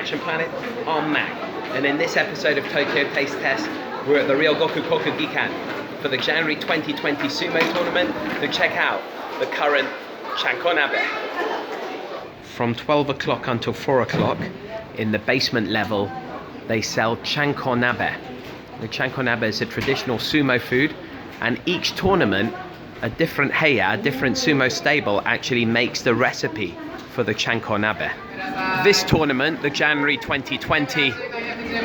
Action Planet. I'm Mac, and in this episode of Tokyo Taste Test, we're at the Ryoguku Kokugikan for the January 2020 Sumo tournament to check out the current Chanko Nabe. From 12 o'clock until 4 o'clock, in the basement level, they sell Chanko Nabe. The Chanko Nabe is a traditional sumo food, and each tournament, a different heya, a different sumo stable actually makes the recipe for the Chanko Nabe. This tournament, the January 2020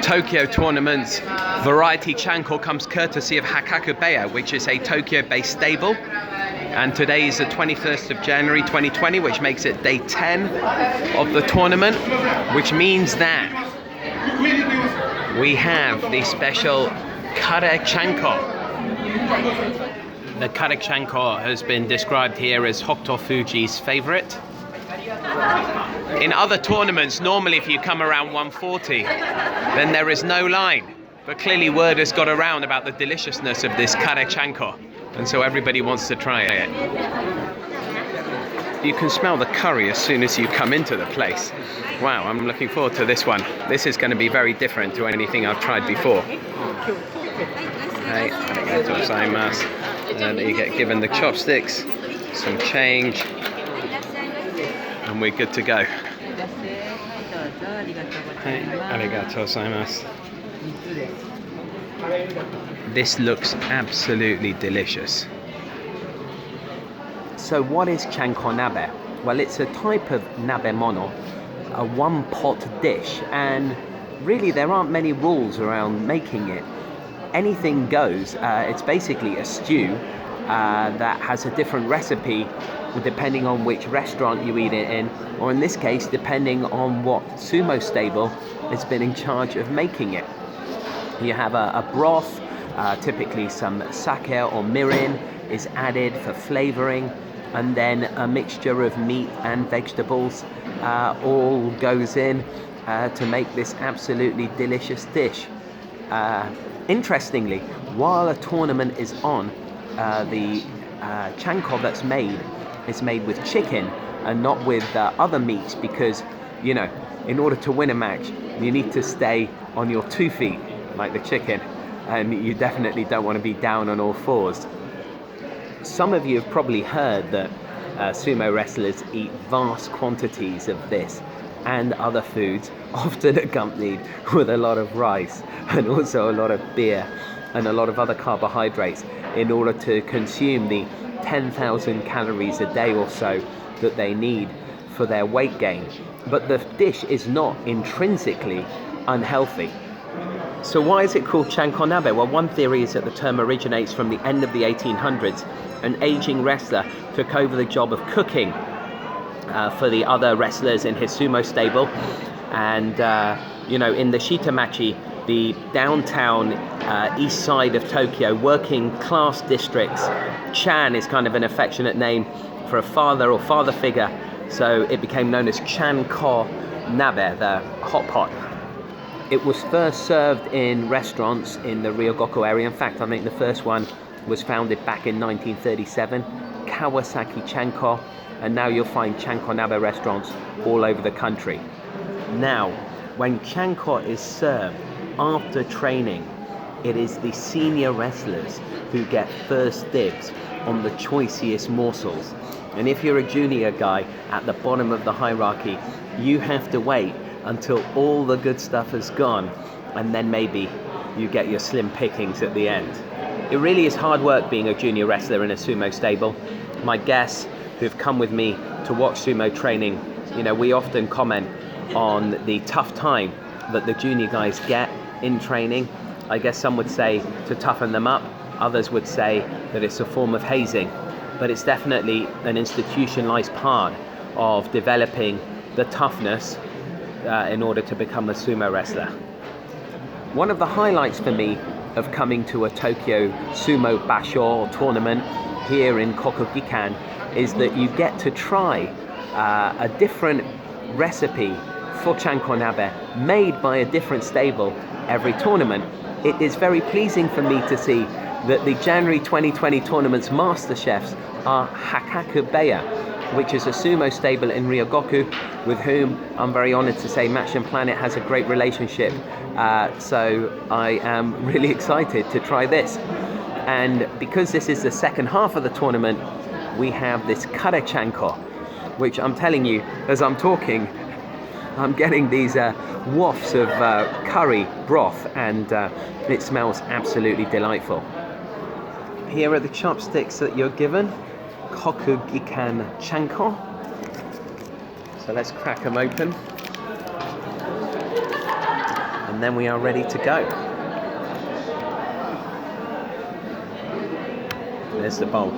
Tokyo tournament's variety Chanko comes courtesy of Hakkaku Beya, which is a Tokyo-based stable. And today is the 21st of January 2020, which makes it day 10 of the tournament, which means that we have the special Kare Chanko. The Kare Chanko has been described here as Hokuto Fuji's favorite. In other tournaments, normally if you come around 140, then there is no line. But clearly word has got around about the deliciousness of this Kare Chanko, and so everybody wants to try it. You can smell the curry as soon as you come into the place. Wow, I'm looking forward to this one. This is going to be very different to anything I've tried before. Hey, arigatou gozaimasu. And you get given the chopsticks, some change, and we're good to go. Hey, arigatou gozaimasu. This looks absolutely delicious. So what is Chanko Nabe? Well, it's a type of nabe mono, a one-pot dish, and really there aren't many rules around making it. Anything goes. It's basically a stew that has a different recipe depending on which restaurant you eat it in, or in this case, depending on what sumo stable has been in charge of making it. You have a broth, typically some sake or mirin is added for flavoring, and then a mixture of meat and vegetables all goes in to make this absolutely delicious dish. Interestingly, while a tournament is on, the chanko that's made is made with chicken and not with other meats, because, you know, in order to win a match, you need to stay on your 2 feet like the chicken, and you definitely don't want to be down on all fours. Some of you have probably heard that sumo wrestlers eat vast quantities of this and other foods, often accompanied with a lot of rice and also a lot of beer and a lot of other carbohydrates, in order to consume the 10,000 calories a day or so that they need for their weight gain. But the dish is not intrinsically unhealthy. So why is it called Chanko Nabe? Well, one theory is that the term originates from the end of the 1800s. An aging wrestler took over the job of cooking for the other wrestlers in his sumo stable. And, you know, in the Shitamachi, the downtown east side of Tokyo, working class districts, Chan is kind of an affectionate name for a father or father figure. So it became known as Chanko Nabe, the hot pot. It was first served in restaurants in the Ryoguku area. In fact, I think the first one was founded back in 1937, Kawasaki Chanko, and now you'll find Chanko Nabe restaurants all over the country. Now, when Chanko is served after training, it is the senior wrestlers who get first dibs on the choicest morsels. And if you're a junior guy at the bottom of the hierarchy, you have to wait until all the good stuff has gone, and then maybe you get your slim pickings at the end. It really is hard work being a junior wrestler in a sumo stable. My guests who've come with me to watch sumo training, you know, we often comment on the tough time that the junior guys get in training. I guess some would say to toughen them up, others would say that it's a form of hazing, but it's definitely an institutionalized part of developing the toughness in order to become a sumo wrestler. One of the highlights for me of coming to a Tokyo Sumo Basho or tournament here in Kokugikan is that you get to try a different recipe for Chanko Nabe made by a different stable every tournament. It is very pleasing for me to see that the January 2020 tournament's master chefs are Hakkaku Beya, which is a sumo stable in Ryoguku, with whom I'm very honored to say Match and Planet has a great relationship. So I am really excited to try this. And because this is the second half of the tournament, we have this kare Chanko, which I'm telling you, as I'm talking, I'm getting these wafts of curry broth, and it smells absolutely delightful. Here are the chopsticks that you're given, Kokugikan Chanko. So let's crack them open. And then we are ready to go. There's the bowl.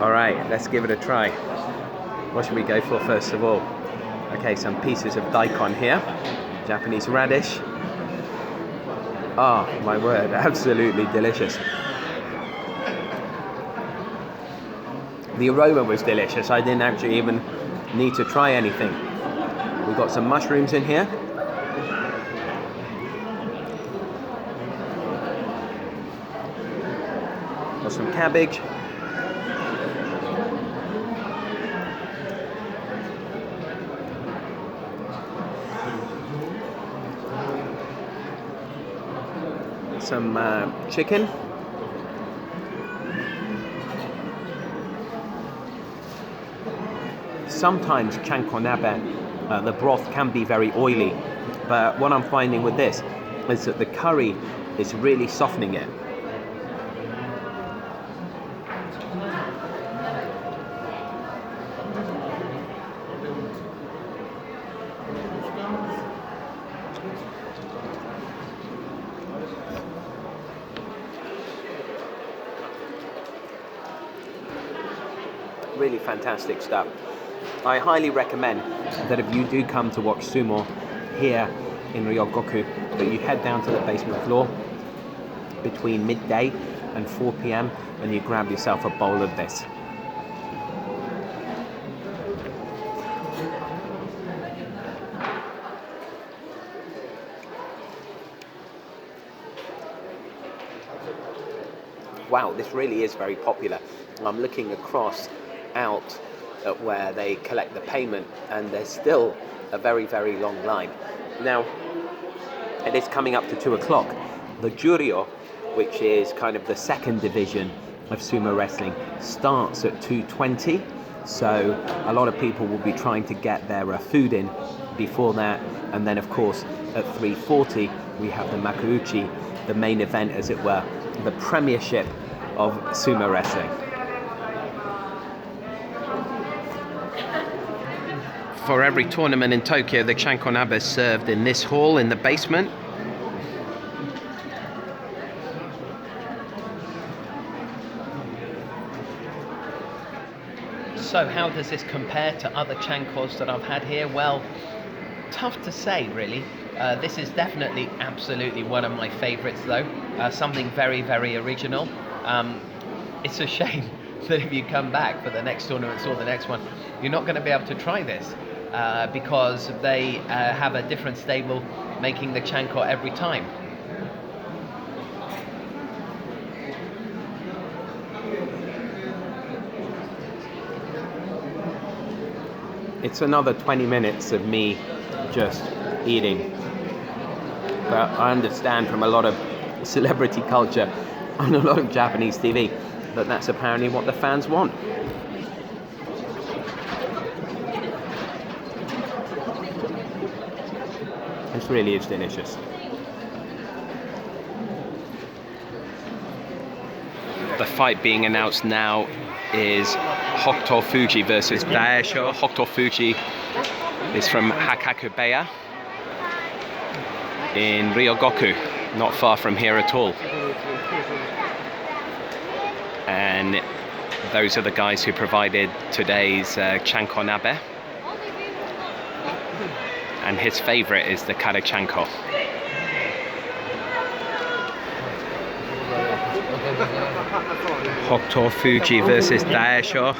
All right, let's give it a try. What should we go for first of all? Okay, some pieces of daikon here. Japanese radish. Oh, my word, absolutely delicious. The aroma was delicious. I didn't actually even need to try anything. We've got some mushrooms in here. Got some cabbage. Some chicken. Sometimes Chanko Nabe, the broth can be very oily, but what I'm finding with this is that the curry is really softening it. Really fantastic stuff. I highly recommend that if you do come to watch sumo here in Ryogoku, that you head down to the basement floor between midday and 4 p.m. and you grab yourself a bowl of this. Wow, this really is very popular. I'm looking across out at where they collect the payment, and there's still a very, very long line. Now, it is coming up to 2 o'clock. The Juryo, which is kind of the second division of sumo wrestling, starts at 2:20. So a lot of people will be trying to get their food in before that. And then, of course, at 3:40, we have the Makuuchi, the main event, as it were, the premiership of sumo wrestling. For every tournament in Tokyo, the Chanko Nabe is served in this hall in the basement. So how does this compare to other Chankos that I've had here? Well, tough to say, really. This is definitely absolutely one of my favorites, though. Something very, very original. It's a shame that if you come back for the next tournament or the next one, you're not going to be able to try this because they have a different stable making the Chanko every time. It's another 20 minutes of me just eating. But I understand from a lot of celebrity culture on a lot of Japanese TV that that's apparently what the fans want. This really is delicious. The fight being announced now is Hokuto Fuji versus Daisho. Hokuto Fuji is from Hakkaku Beya in Ryogoku, not far from here at all. And those are the guys who provided today's Chanko Nabe. And his favorite is the kare Chanko. Hokuto Fuji versus Daisho.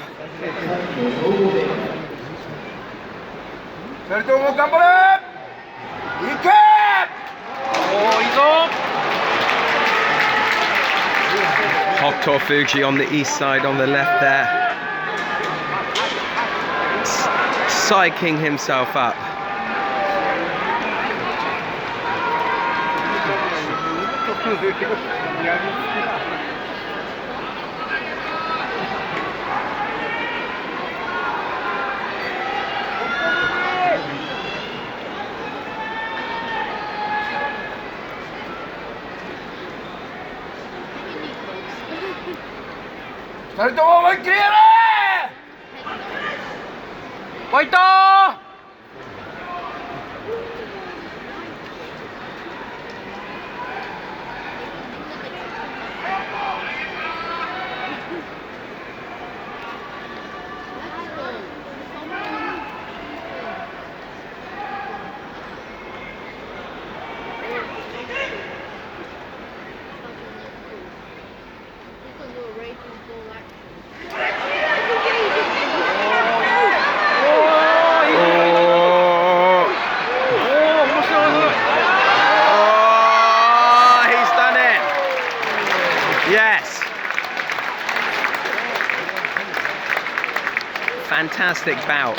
Hokuto Fuji on the east side, on the left there, psyching himself up. Fantastic bout.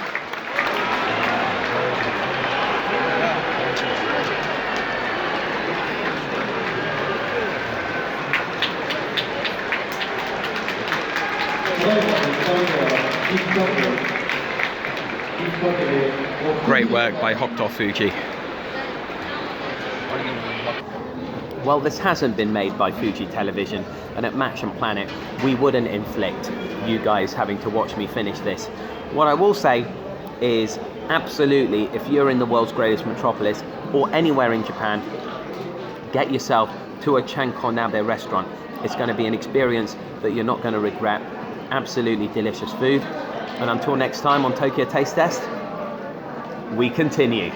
Great work by Hokuto Fuji. Well, this hasn't been made by Fuji Television, and at Match and Planet, we wouldn't inflict you guys having to watch me finish this. What I will say is, absolutely, if you're in the world's greatest metropolis or anywhere in Japan, get yourself to a Chanko Nabe restaurant. It's going to be an experience that you're not going to regret. Absolutely delicious food. And until next time on Tokyo Taste Test, we continue.